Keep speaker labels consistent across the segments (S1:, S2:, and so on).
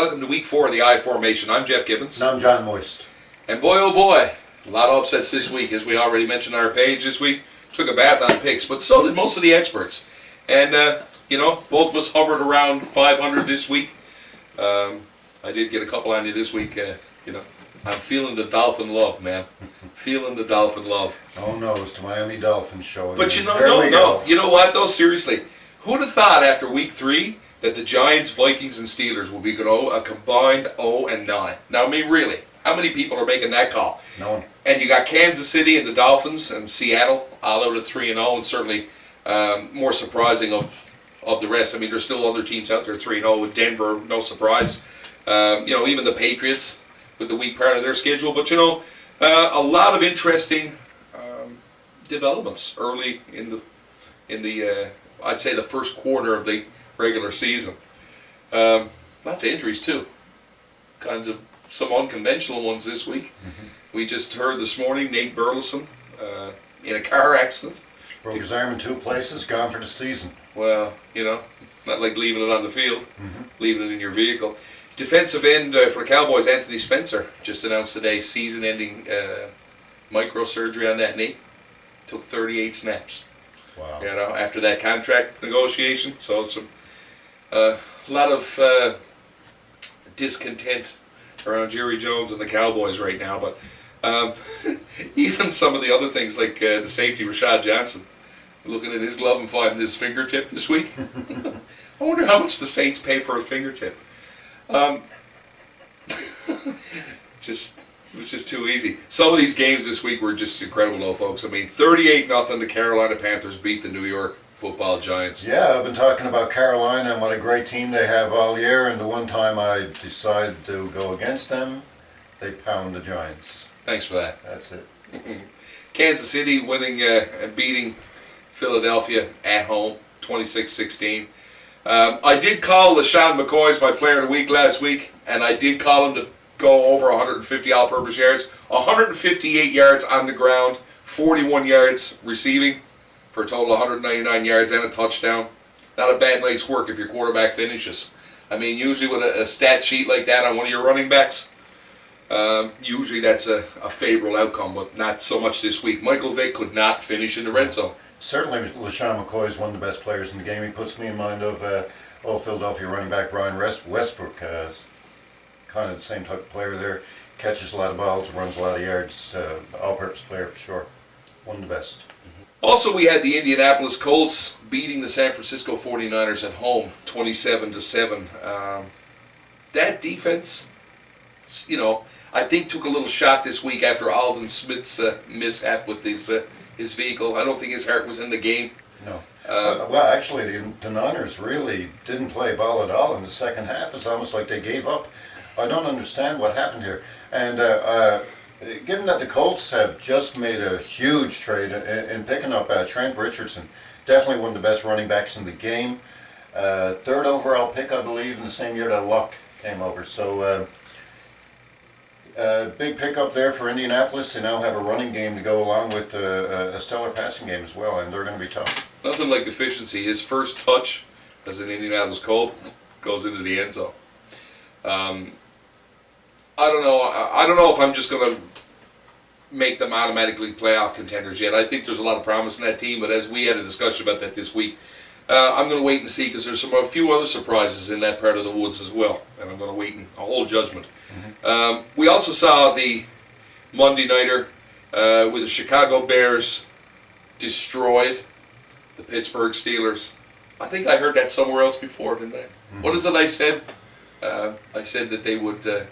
S1: welcome to week 4 of the I Formation. I'm Jeff Gibbons.
S2: And I'm John Moist.
S1: And boy, oh boy, a lot of upsets this week, as we already mentioned on our page this week. Took a bath on picks, but so did most of the experts. And, both of us hovered around 500 this week. I did get a couple on you this week. I'm feeling the Dolphin love, man. Feeling the Dolphin love.
S2: Oh no, it's the Miami Dolphins show.
S1: But You know what, though? Seriously, who'd have thought after week 3 that the Giants, Vikings, and Steelers will be a combined 0-9? Now, I mean, really, how many people are making that call?
S2: No one.
S1: And you got Kansas City and the Dolphins and Seattle all out at 3-0, and certainly more surprising of the rest. I mean, there's still other teams out there 3-0 with Denver, no surprise. Even the Patriots with the weak part of their schedule. But a lot of interesting developments early in the I'd say the first quarter of the regular season. Lots of injuries too. Kinds of some unconventional ones this week.
S2: Mm-hmm.
S1: We just heard this morning Nate Burleson in a car accident.
S2: Broke his arm in 2 places, gone for the season.
S1: Well, not like leaving it on the field, leaving it in your vehicle. Defensive end for the Cowboys, Anthony Spencer, just announced today season-ending microsurgery on that knee. Took 38 snaps.
S2: Wow.
S1: After that contract negotiation. So it's a lot of discontent around Jerry Jones and the Cowboys right now. But even some of the other things, like the safety Rashad Johnson, looking at his glove and finding his fingertip this week. I wonder how much the Saints pay for a fingertip. It was just too easy. Some of these games this week were just incredible, though, folks. I mean, 38-0, the Carolina Panthers beat the New York Football Giants.
S2: Yeah, I've been talking about Carolina and what a great team they have all year, and the one time I decided to go against them, they pound the Giants.
S1: Thanks for that.
S2: That's it.
S1: Kansas City winning and beating Philadelphia at home, 26-16. I did call LaShawn McCoy as my player of the week last week, and I did call him to go over 150 all-purpose yards, 158 yards on the ground, 41 yards receiving, for a total of 199 yards and a touchdown. Not a bad night's work if your quarterback finishes. I mean, usually with a stat sheet like that on one of your running backs, usually that's a favorable outcome, but not so much this week. Michael Vick could not finish in the red zone.
S2: Certainly, LaShawn McCoy is one of the best players in the game. He puts me in mind of Philadelphia running back Brian Westbrook. Kind of the same type of player there. Catches a lot of balls, runs a lot of yards. All-purpose player for sure. One of the best.
S1: Also, we had the Indianapolis Colts beating the San Francisco 49ers at home, 27-7. That defense, I think took a little shot this week after Aldon Smith's mishap with his vehicle. I don't think his heart was in the game.
S2: No. Well, actually, the Niners really didn't play ball at all in the second half. It's almost like they gave up. I don't understand what happened here. And given that the Colts have just made a huge trade in picking up Trent Richardson, definitely one of the best running backs in the game. 3rd overall pick, I believe, in the same year that Luck came over. So big pickup there for Indianapolis. They now have a running game to go along with a stellar passing game as well, and they're going to be tough.
S1: Nothing like efficiency. His first touch as an Indianapolis Colt goes into the end zone. I don't know if I'm just going to make them automatically playoff contenders yet. I think there's a lot of promise in that team, but as we had a discussion about that this week, I'm going to wait and see, because there's a few other surprises in that part of the woods as well, and I'm going to wait and hold judgment. We also saw the Monday nighter with the Chicago Bears destroyed the Pittsburgh Steelers. I think I heard that somewhere else before, didn't I? What is it I said? I said that they would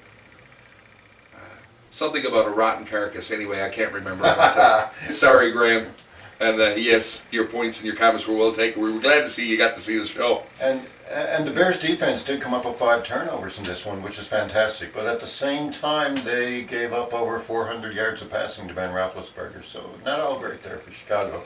S1: something about a rotten carcass. Anyway, I can't remember. Sorry, Graham. And yes, your points and your comments were well taken. We were glad to see you got to see the show.
S2: And the Bears defense did come up with 5 turnovers in this one, which is fantastic. But at the same time, they gave up over 400 yards of passing to Ben Roethlisberger. So not all great there for Chicago.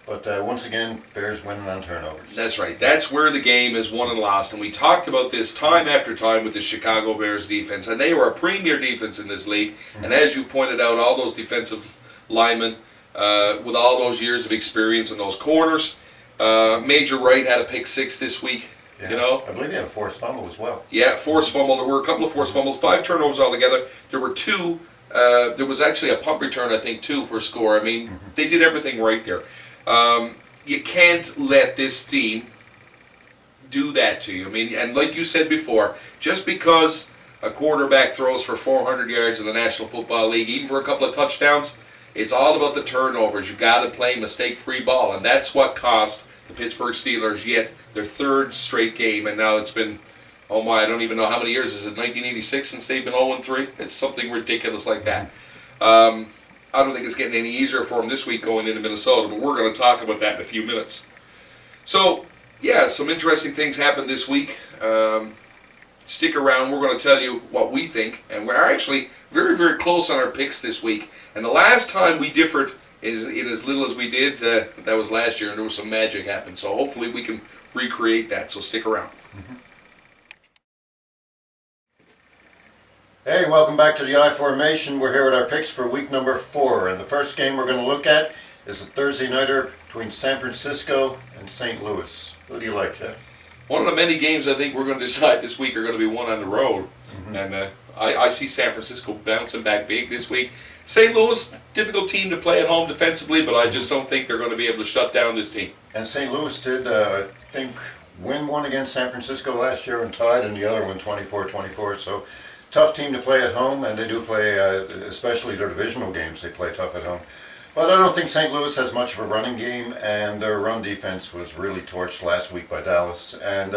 S2: But once again, Bears winning on turnovers.
S1: That's right. That's where the game is won and lost. And we talked about this time after time with the Chicago Bears defense. And they were a premier defense in this league. And as you pointed out, all those defensive linemen with all those years of experience in those corners. Major Wright had a pick 6 this week.
S2: Yeah.
S1: You know?
S2: I believe he had a forced fumble as well.
S1: Yeah, forced fumble. There were a couple of forced fumbles, 5 turnovers altogether. There were 2. There was actually a punt return, I think, too, for a score. I mean, they did everything right there. You can't let this team do that to you. I mean, and like you said before, just because a quarterback throws for 400 yards in the National Football League, even for a couple of touchdowns, it's all about the turnovers. You got to play mistake-free ball, and that's what cost the Pittsburgh Steelers yet their 3rd straight game, and now it's been, oh my, I don't even know how many years. Is it 1986 since they've been 0-3? It's something ridiculous like that. I don't think it's getting any easier for them this week going into Minnesota, but we're going to talk about that in a few minutes. So, yeah, some interesting things happened this week. Stick around. We're going to tell you what we think, and we're actually very, very close on our picks this week. And the last time we differed in as little as we did, that was last year, and there was some magic happened. So hopefully we can recreate that, so stick around.
S2: Hey, welcome back to the I Formation. We're here with our picks for week number 4. And the first game we're going to look at is a Thursday nighter between San Francisco and St. Louis. Who do you like, Jeff?
S1: One of the many games I think we're going to decide this week are going to be one on the road. And I see San Francisco bouncing back big this week. St. Louis, difficult team to play at home defensively, but I just don't think they're going to be able to shut down this team.
S2: And St. Louis did, I think, win one against San Francisco last year and tied in the other one 24-24. So tough team to play at home, and they do play, especially their divisional games, they play tough at home. But I don't think St. Louis has much of a running game, and their run defense was really torched last week by Dallas. And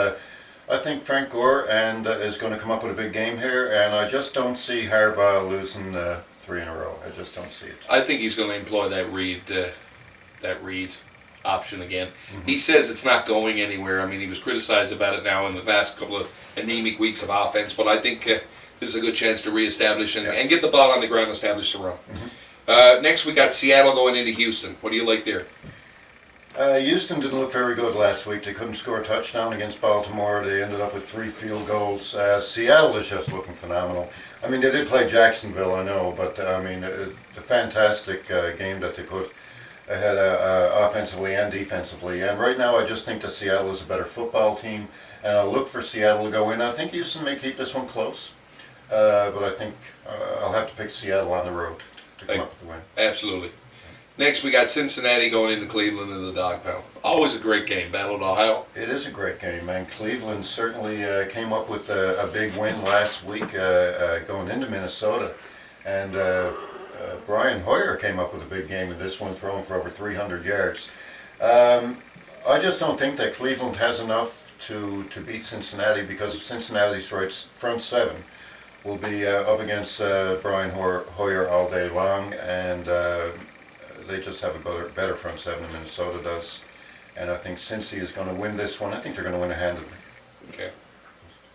S2: I think Frank Gore is going to come up with a big game here, and I just don't see Harbaugh losing 3 in a row. I just don't see it.
S1: I think he's going to employ that Reed option again. He says it's not going anywhere. I mean, he was criticized about it now in the last couple of anemic weeks of offense, but I think this is a good chance to reestablish and get the ball on the ground and establish the run. Next, we got Seattle going into Houston. What do you like there?
S2: Houston didn't look very good last week. They couldn't score a touchdown against Baltimore. They ended up with 3 field goals. Seattle is just looking phenomenal. I mean, they did play Jacksonville, I know, but I mean, the fantastic game that they put ahead offensively and defensively. And right now, I just think that Seattle is a better football team, and I'll look for Seattle to go in. I think Houston may keep this one close, but I think I'll have to pick Seattle on the road to come up with the win.
S1: Absolutely. Next, we got Cincinnati going into Cleveland in the dog pound. Always a great game, Battle of Ohio.
S2: It is a great game, and Cleveland certainly came up with a big win last week going into Minnesota. And Brian Hoyer came up with a big game in this one, throwing for over 300 yards. I just don't think that Cleveland has enough to beat Cincinnati, because of Cincinnati's front 7 will be up against Brian Hoyer all day long, and they just have a better front 7 than Minnesota does. And I think Cincy is going to win this one. I think they're going to win it handily.
S1: Okay.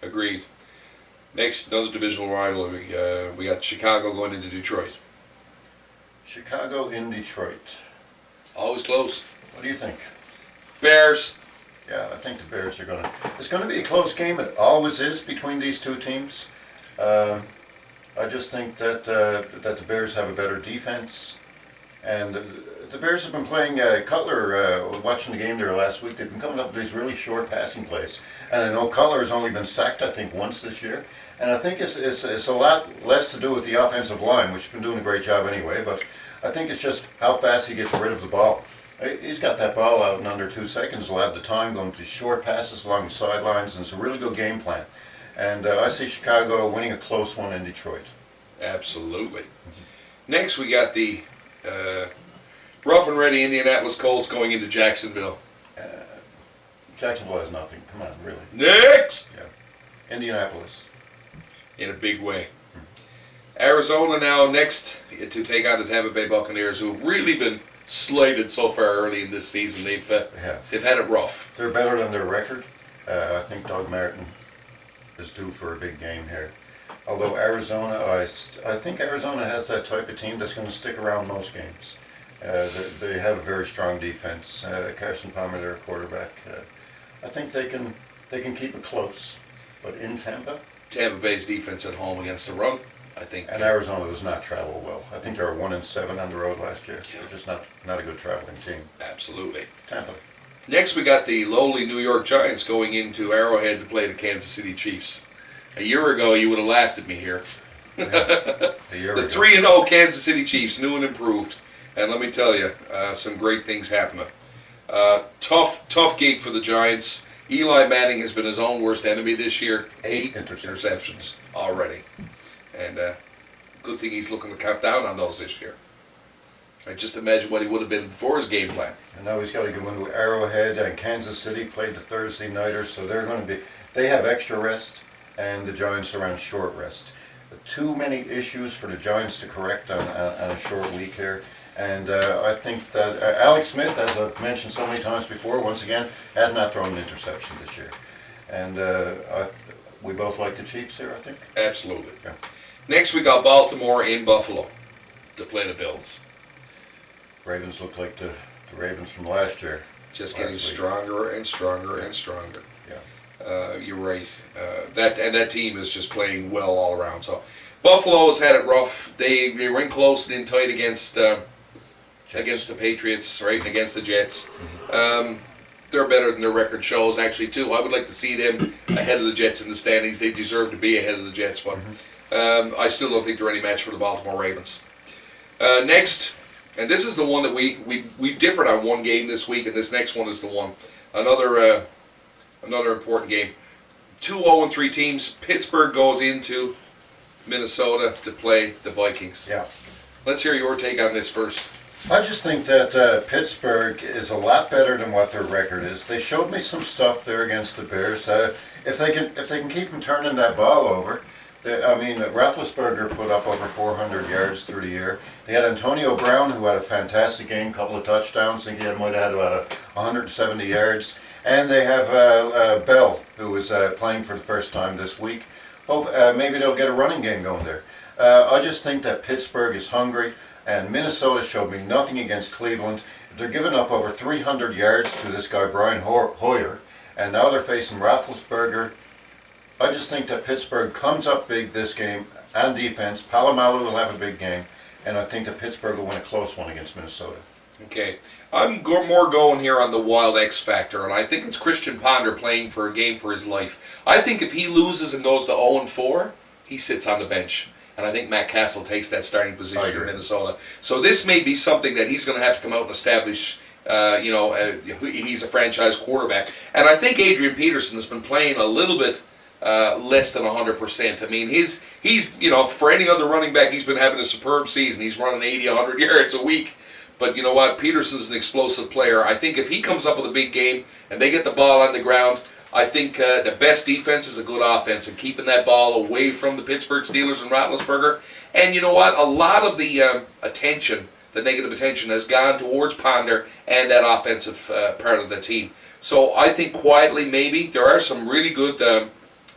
S1: Agreed. Next, another divisional rivalry. We got Chicago going into Detroit.
S2: Chicago in Detroit.
S1: Always close.
S2: What do you think?
S1: Bears.
S2: Yeah, I think the Bears are going to... It's going to be a close game. It always is between these two teams. I just think that that the Bears have a better defense. And the Bears have been playing Cutler, watching the game there last week. They've been coming up with these really short passing plays. And I know Cutler has only been sacked, I think, once this year. And I think it's a lot less to do with the offensive line, which has been doing a great job anyway. But I think it's just how fast he gets rid of the ball. He's got that ball out in under 2 seconds a lot of the time, going to short passes along the sidelines, and it's a really good game plan. And I see Chicago winning a close one in Detroit.
S1: Absolutely. Next, we got the rough and ready Indianapolis Colts going into Jacksonville.
S2: Jacksonville has nothing. Come on, really.
S1: Next!
S2: Yeah. Indianapolis.
S1: In a big way. Arizona now next to take on the Tampa Bay Buccaneers, who have really been slated so far early in this season. They've had it rough.
S2: They're better than their record. I think Doug Martin is due for a big game here. Although Arizona, I think Arizona has that type of team that's going to stick around most games. They have a very strong defense. Carson Palmer, their quarterback. I think they can keep it close. But in Tampa
S1: Bay's defense at home against the run, I think.
S2: And Arizona does not travel well. I think they were 1-7 on the road last year. They're just not a good traveling team.
S1: Absolutely.
S2: Tampa.
S1: Next, we got the lowly New York Giants going into Arrowhead to play the Kansas City Chiefs. A year ago, you would have laughed at me here.
S2: Yeah, a year
S1: The
S2: ago.
S1: 3-0 Kansas City Chiefs, new and improved. And let me tell you, some great things happening. Tough gig for the Giants. Eli Manning has been his own worst enemy this year. 8 interceptions already. And good thing he's looking to cut down on those this year. I just imagine what he would have been before his game plan.
S2: And now he's got to go into Arrowhead, and Kansas City played the Thursday nighter, so they're going to be. They have extra rest, and the Giants are on short rest. Too many issues for the Giants to correct on a short week here. And I think that Alex Smith, as I've mentioned so many times before, once again, has not thrown an interception this year. And we both like the Chiefs here, I think.
S1: Absolutely.
S2: Yeah.
S1: Next, we got Baltimore in Buffalo to play the Bills.
S2: Ravens look like the Ravens from last year.
S1: Just getting
S2: Last week.
S1: stronger and stronger and stronger.
S2: Yeah.
S1: You're right. That team is just playing well all around. So Buffalo has had it rough. They were in close and in tight against the Patriots, right, and against the Jets. They're better than their record shows, actually, too. I would like to see them ahead of the Jets in the standings. They deserve to be ahead of the Jets, but I still don't think they're any match for the Baltimore Ravens. Next, and this is the one that we've differed on one game this week, and this next one is the one. Another important game. 2-0-3 teams. Pittsburgh goes into Minnesota to play the Vikings.
S2: Yeah.
S1: Let's hear your take on this first.
S2: I just think that Pittsburgh is a lot better than what their record is. They showed me some stuff there against the Bears. If they can keep them turning that ball over, Roethlisberger put up over 400 yards through the year. They had Antonio Brown, who had a fantastic game, couple of touchdowns. I think he might have had about 170 yards. And they have Bell, who is playing for the first time this week. Maybe they'll get a running game going there. I just think that Pittsburgh is hungry. And Minnesota showed me nothing against Cleveland. They're giving up over 300 yards to this guy, Brian Hoyer. And now they're facing Roethlisberger. I just think that Pittsburgh comes up big this game on defense. Palomalu will have a big game. And I think that Pittsburgh will win a close one against Minnesota.
S1: Okay. I'm more going here on the wild X factor, and I think it's Christian Ponder playing for a game for his life. I think if he loses and goes to 0-4, he sits on the bench. And I think Matt Castle takes that starting position in Minnesota. So this may be something that he's going to have to come out and establish. He's a franchise quarterback. And I think Adrian Peterson has been playing a little bit less than 100%. I mean, he's for any other running back, he's been having a superb season. He's running 80, 100 yards a week. But you know what? Peterson's an explosive player. I think if he comes up with a big game and they get the ball on the ground, I think the best defense is a good offense, and keeping that ball away from the Pittsburgh Steelers and Roethlisberger. And you know what? A lot of the the negative attention, has gone towards Ponder and that offensive part of the team. So I think quietly, maybe there are some really good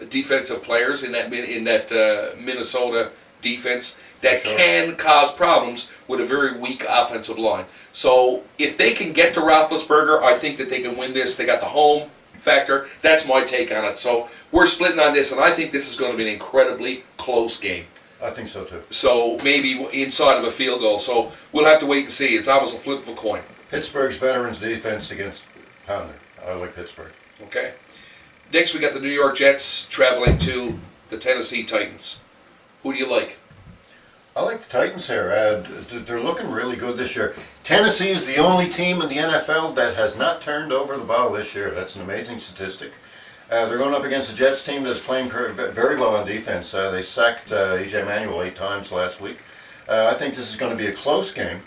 S1: defensive players in that Minnesota defense that can cause problems with a very weak offensive line. So if they can get to Roethlisberger, I think that they can win this. They got the home factor. That's my take on it. So we're splitting on this, and I think this is going to be an incredibly close game.
S2: I think so too.
S1: So maybe inside of a field goal. So we'll have to wait and see. It's almost a flip of a coin.
S2: Pittsburgh's veterans defense against Ponder. I like Pittsburgh.
S1: Okay. Next we got the New York Jets traveling to the Tennessee Titans. Who do you like?
S2: I like the Titans here. They're looking really good this year. Tennessee is the only team in the NFL that has not turned over the ball this year. That's an amazing statistic. They're going up against a Jets team that's playing very well on defense. They sacked E.J. Manuel 8 times last week. I think this is going to be a close game.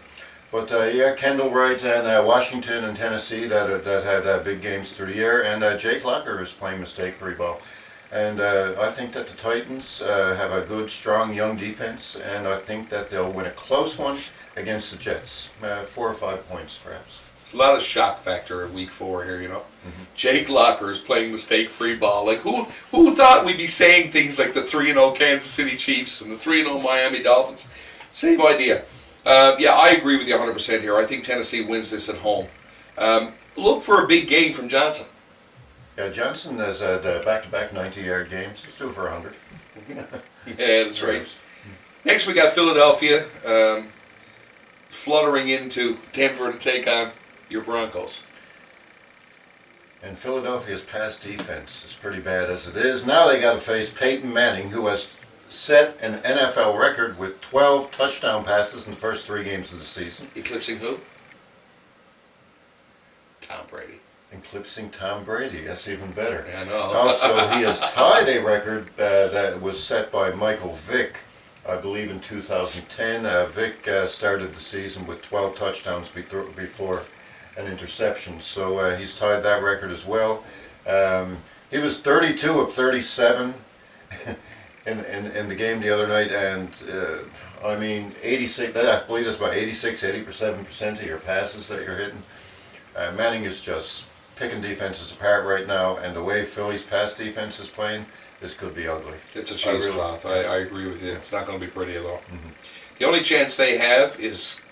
S2: But Kendall Wright and Washington and Tennessee that had big games through the year. And Jake Locker is playing mistake-free ball. And I think that the Titans have a good, strong, young defense, and I think that they'll win a close one against the Jets. 4 or 5 points, perhaps.
S1: It's a lot of shock factor in week 4 here, you know. Jake Locker is playing mistake-free ball. Like, who thought we'd be saying things like the 3-0 Kansas City Chiefs and the 3-0 Miami Dolphins? Same idea. Yeah, I agree with you 100% here. I think Tennessee wins this at home. Look for a big game from Johnson.
S2: Yeah, Johnson has had back-to-back 90-yard games. He's due for 100.
S1: Yeah, that's right. Next, we got Philadelphia fluttering into Denver to take on your Broncos.
S2: And Philadelphia's pass defense is pretty bad as it is. Now they got to face Peyton Manning, who has set an NFL record with 12 touchdown passes in the first 3 games of the season.
S1: Eclipsing who? Tom Brady.
S2: Eclipsing Tom Brady. That's even better.
S1: Yeah, I know.
S2: Also, he has tied a record that was set by Michael Vick, I believe, in 2010. Vick started the season with 12 touchdowns before an interception, so he's tied that record as well. He was 32 of 37 in the game the other night, and I mean, 86. I believe that's about 87% of your passes that you're hitting. Manning is just picking defenses apart right now, and the way Philly's pass defense is playing, this could be ugly.
S1: It's a cheesecloth. I agree with you. It's not going to be pretty at all. Mm-hmm. The only chance they have is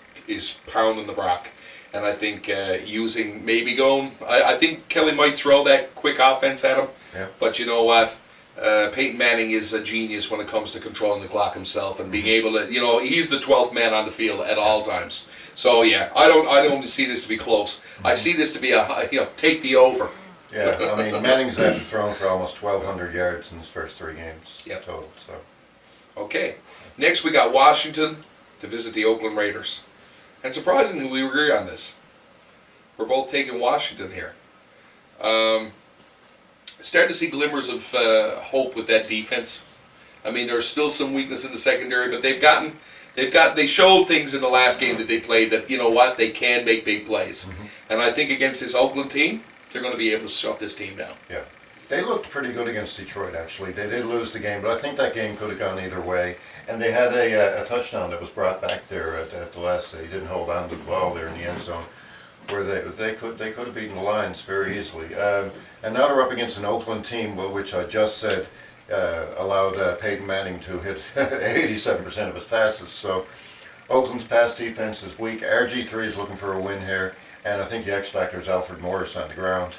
S1: pounding the Brock. And I think using maybe going. I think Kelly might throw that quick offense at him.
S2: Yeah.
S1: But you know what? Peyton Manning is a genius when it comes to controlling the clock himself and being able to. You know, he's the 12th man on the field at all times. So yeah, I don't see this to be close. I see this to be take the over.
S2: Yeah, I mean Manning's actually thrown for almost 1,200 yards in his first 3 games total. So.
S1: Okay, next we got Washington to visit the Oakland Raiders. And surprisingly, we agree on this. We're both taking Washington here. Starting to see glimmers of hope with that defense. I mean, there's still some weakness in the secondary, but they showed things in the last game that they played that, you know what, they can make big plays. Mm-hmm. And I think against this Oakland team, they're going to be able to shut this team down.
S2: Yeah. They looked pretty good against Detroit, actually. They did lose the game, but I think that game could have gone either way. And they had a touchdown that was brought back there at the last. They didn't hold on to the ball there in the end zone, where they could have beaten the Lions very easily. And now they're up against an Oakland team, which I just said allowed Peyton Manning to hit 87% of his passes. So Oakland's pass defense is weak. RG3 is looking for a win here, and I think the X factor is Alfred Morris on the ground.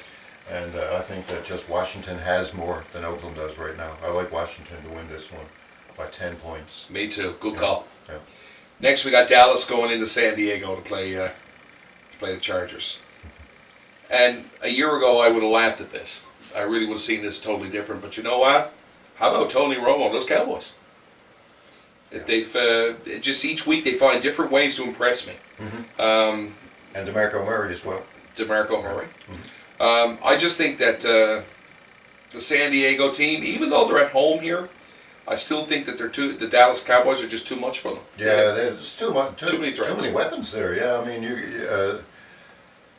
S2: And I think that just Washington has more than Oakland does right now. I like Washington to win this one by 10 points.
S1: Me too. Good call.
S2: Yeah.
S1: Next, we got Dallas going into San Diego to play the Chargers. And a year ago, I would have laughed at this. I really would have seen this totally different. But you know what? How about Tony Romo and those Cowboys? Yeah. They've just each week they find different ways to impress me.
S2: Mm-hmm. And DeMarco Murray as well.
S1: DeMarco Murray.
S2: Mm-hmm.
S1: I just think that the San Diego team, even though they're at home here, I still think that the Dallas Cowboys are just too much for them.
S2: Yeah, there's too many
S1: threats.
S2: Too many weapons there. Yeah, I mean,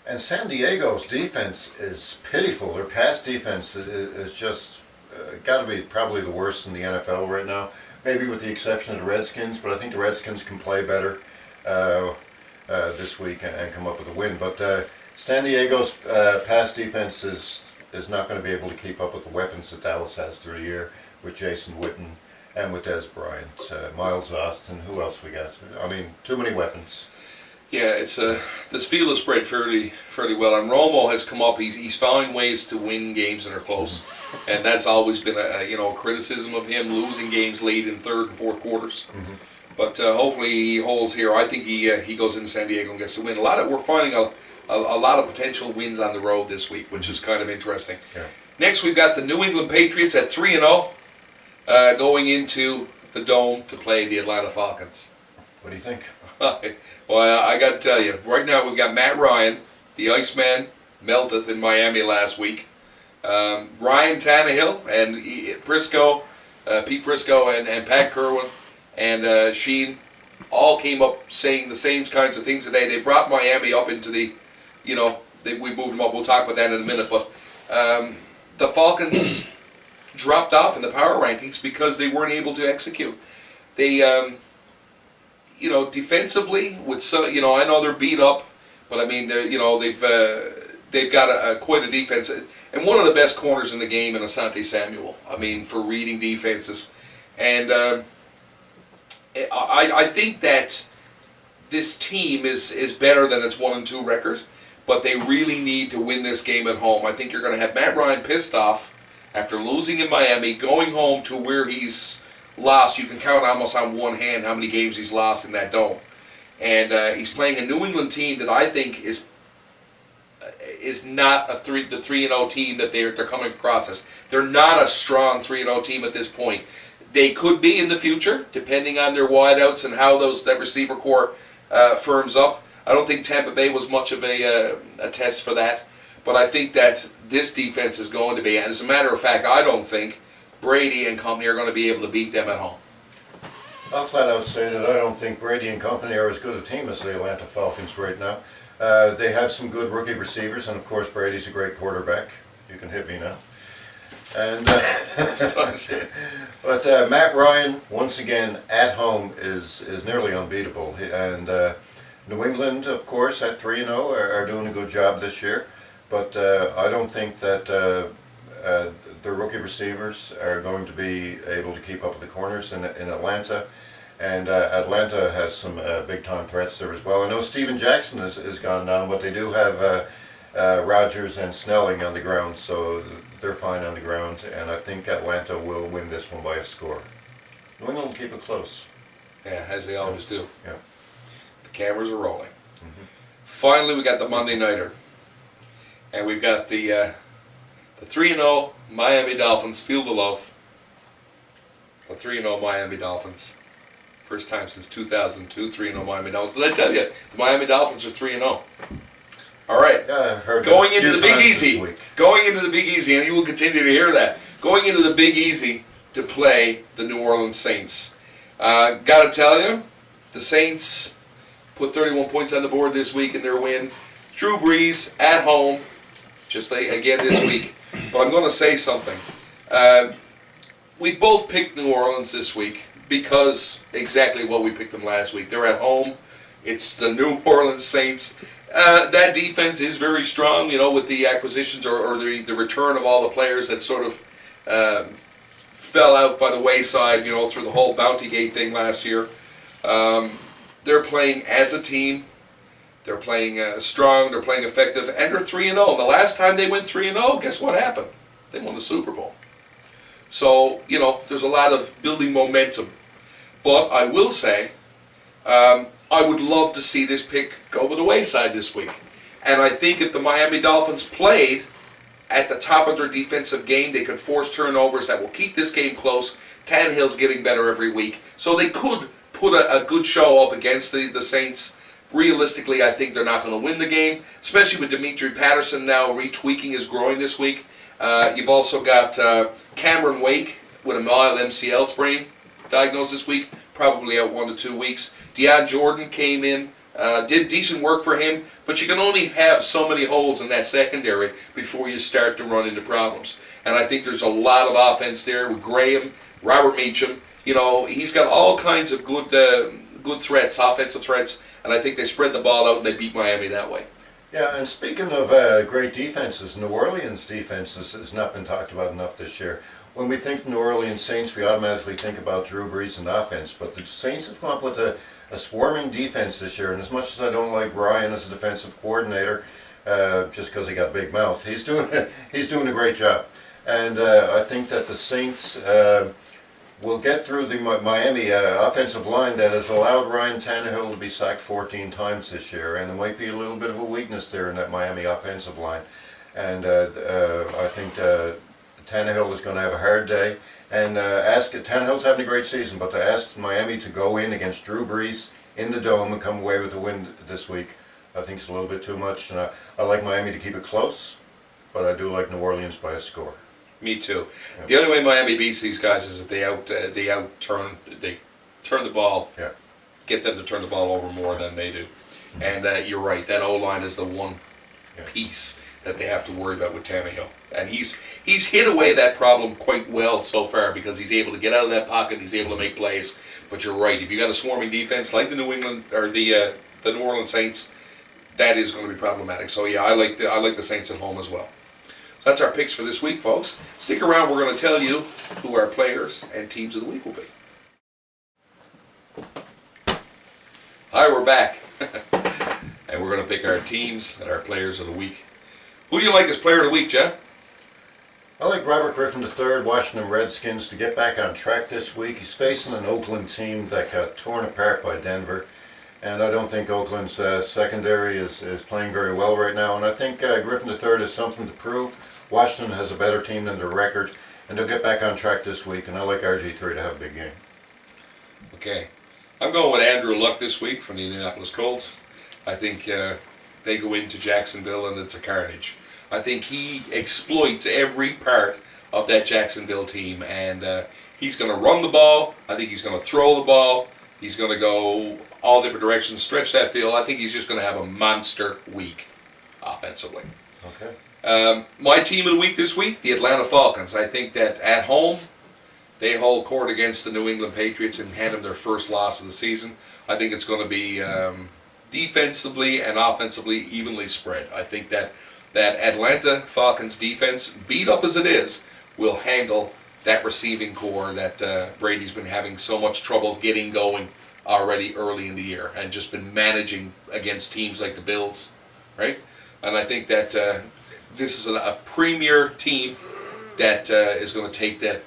S2: and San Diego's defense is pitiful. Their pass defense is just got to be probably the worst in the NFL right now. Maybe with the exception of the Redskins, but I think the Redskins can play better this week and come up with a win. But San Diego's pass defense is not going to be able to keep up with the weapons that Dallas has through the year with Jason Witten and with Des Bryant, Miles Austin. Who else we got? I mean, too many weapons.
S1: Yeah, it's this field is spread fairly well, and Romo has come up. He's found ways to win games that are close, and that's always been a criticism of him, losing games late in third and fourth quarters. Mm-hmm. But hopefully he holds here. I think he goes into San Diego and gets the win. We're finding a lot of potential wins on the road this week, which is kind of interesting. Yeah. Next, we've got the New England Patriots at 3-0, going into the Dome to play the Atlanta Falcons.
S2: What do you think?
S1: Well, I got to tell you, right now we've got Matt Ryan, the Iceman, melted in Miami last week. Ryan Tannehill and Pete Prisco and Pat Kerwin and Sheen all came up saying the same kinds of things today. They brought Miami up into the, we moved them up. We'll talk about that in a minute. But the Falcons dropped off in the power rankings because they weren't able to execute. They, defensively, I know they're beat up, but I mean, they've got quite a defense and one of the best corners in the game in Asante Samuel. I mean, for reading defenses, and I think that this team is better than its 1-2 record, but they really need to win this game at home. I think you're going to have Matt Ryan pissed off after losing in Miami, going home to where he's lost. You can count almost on one hand how many games he's lost in that Dome. And he's playing a New England team that I think is not the 3-0 team that they're coming across as. They're not a strong 3-0 team at this point. They could be in the future, depending on their wideouts and how that receiver core firms up. I don't think Tampa Bay was much of a test for that, but I think that this defense is going to be. And as a matter of fact, I don't think Brady and company are going to be able to beat them at home.
S2: I'll flat out say that I don't think Brady and company are as good a team as the Atlanta Falcons right now. They have some good rookie receivers, and of course Brady's a great quarterback. You can hit me now. And but Matt Ryan, once again at home, is nearly unbeatable. And New England, of course, at 3-0 are doing a good job this year. But I don't think that the rookie receivers are going to be able to keep up with the corners in Atlanta. And Atlanta has some big-time threats there as well. I know Steven Jackson has gone down, but they do have Rodgers and Snelling on the ground, so they're fine on the ground. And I think Atlanta will win this one by a score. New England will keep it close.
S1: Yeah, as they always do.
S2: Yeah.
S1: The cameras are rolling. Finally, we got the Monday Nighter. And we've got the 3-0 Miami Dolphins, Field of Love. The 3-0 Miami Dolphins. First time since 2002, 3-0 Miami Dolphins. Did I tell you? The Miami Dolphins are 3-0. All right.
S2: Yeah, I've heard
S1: Going
S2: that a
S1: into
S2: few
S1: the Big
S2: times
S1: Easy.
S2: this week.
S1: Going into the Big Easy, and you will continue to hear that. Going into the Big Easy to play the New Orleans Saints. Got to tell you, the Saints put 31 points on the board this week in their win. Drew Brees at home, just again this week. But I'm going to say something. We both picked New Orleans this week because exactly what we picked them last week. They're at home. It's the New Orleans Saints. That defense is very strong, you know, with the acquisitions or the return of all the players that sort of fell out by the wayside, you know, through the whole Bounty Gate thing last year. They're playing as a team. They're playing strong. They're playing effective, and they're 3-0. The last time they went 3-0, guess what happened? They won the Super Bowl. So, you know, there's a lot of building momentum. But I will say, I would love to see this pick go by the wayside this week. And I think if the Miami Dolphins played at the top of their defensive game, they could force turnovers that will keep this game close. Tannehill's getting better every week. So they could put a good show up against the Saints. Realistically, I think they're not going to win the game, especially with Dimitri Patterson now retweaking his groin this week. You've also got Cameron Wake with a mild MCL sprain diagnosed this week, probably out 1 to 2 weeks. Deion Jordan came in, did decent work for him, but you can only have so many holes in that secondary before you start to run into problems. And I think there's a lot of offense there with Graham, Robert Meacham. You know, he's got all kinds of good threats, offensive threats, and I think they spread the ball out and they beat Miami that way.
S2: Yeah, and speaking of great defenses, New Orleans defense has not been talked about enough this year. When we think New Orleans Saints, we automatically think about Drew Brees and offense, but the Saints have come up with a swarming defense this year, and as much as I don't like Ryan as a defensive coordinator, just because he got a big mouth, he's doing a great job. And I think that the Saints will get through the Miami offensive line that has allowed Ryan Tannehill to be sacked 14 times this year, and there might be a little bit of a weakness there in that Miami offensive line. And I think Tannehill is going to have a hard day. And Tannehill's having a great season, but to ask Miami to go in against Drew Brees in the Dome and come away with a win this week, I think it's a little bit too much. And I like Miami to keep it close, but I do like New Orleans by a score.
S1: Me too. Yeah. The only way Miami beats these guys is if they turn the ball,
S2: yeah,
S1: get them to turn the ball over more than they do. Mm-hmm. And you're right, that O-line is the one piece that they have to worry about with Tannehill. And he's hit away that problem quite well so far because he's able to get out of that pocket, he's able to make plays. But you're right, if you got a swarming defense like the New England or the New Orleans Saints, that is going to be problematic. So yeah, I like the Saints at home as well. So that's our picks for this week, folks. Stick around, we're going to tell you who our players and teams of the week will be. Hi, we're back. And we're going to pick our teams and our players of the week. Who do you like as player of the week, Jeff?
S2: I like Robert Griffin III, Washington Redskins, to get back on track this week. He's facing an Oakland team that got torn apart by Denver. And I don't think Oakland's secondary is playing very well right now. And I think Griffin III has something to prove. Washington has a better team than their record, and they'll get back on track this week. And I like RG3 to have a big game.
S1: Okay. I'm going with Andrew Luck this week from the Indianapolis Colts. I think they go into Jacksonville and it's a carnage. I think he exploits every part of that Jacksonville team, and he's going to run the ball. I think he's going to throw the ball. He's going to go all different directions, stretch that field. I think he's just going to have a monster week offensively.
S2: Okay.
S1: My team of the week this week, the Atlanta Falcons. I think that at home, they hold court against the New England Patriots and hand them their first loss of the season. I think it's going to be defensively and offensively evenly spread. I think that Atlanta Falcons defense, beat up as it is, will handle that receiving core that Brady's been having so much trouble getting going already early in the year, and just been managing against teams like the Bills, right? And I think that this is a premier team that is going to take that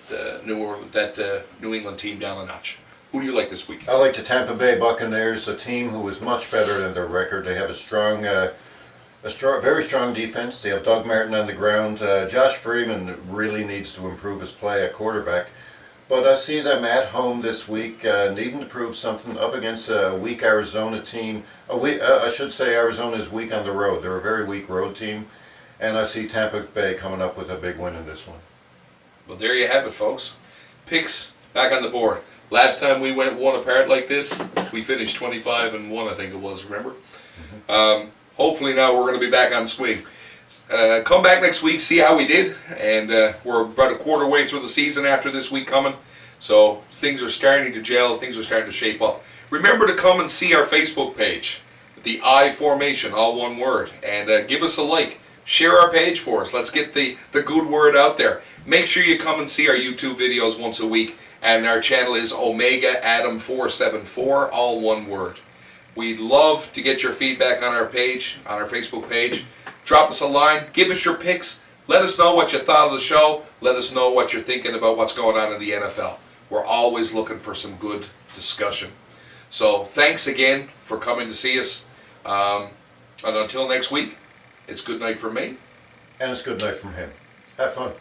S1: New England team down a notch. Who do you like this week?
S2: I like the Tampa Bay Buccaneers, a team who is much better than their record. They have a very strong defense. They have Doug Martin on the ground. Josh Freeman really needs to improve his play at quarterback. But I see them at home this week, needing to prove something up against a weak Arizona team. I should say Arizona is weak on the road. They're a very weak road team. And I see Tampa Bay coming up with a big win in this one.
S1: Well, there you have it, folks. Picks back on the board. Last time we went one apart like this, we finished 25-1, I think it was, remember? Mm-hmm. Hopefully now we're going to be back on swing. Come back next week, see how we did, and we're about a quarter way through the season after this week coming, so things are starting to gel, things are starting to shape up. Remember to come and see our Facebook page, the I Formation, all one word, and give us a like. Share our page for us. Let's get the good word out there. Make sure you come and see our YouTube videos once a week, and our channel is Omega Adam 474, all one word. We'd love to get your feedback on our page, on our Facebook page. Drop us a line, give us your picks, let us know what you thought of the show, let us know what you're thinking about what's going on in the NFL. We're always looking for some good discussion. So thanks again for coming to see us. And until next week, it's good night from me.
S2: And it's good night from him. Have fun.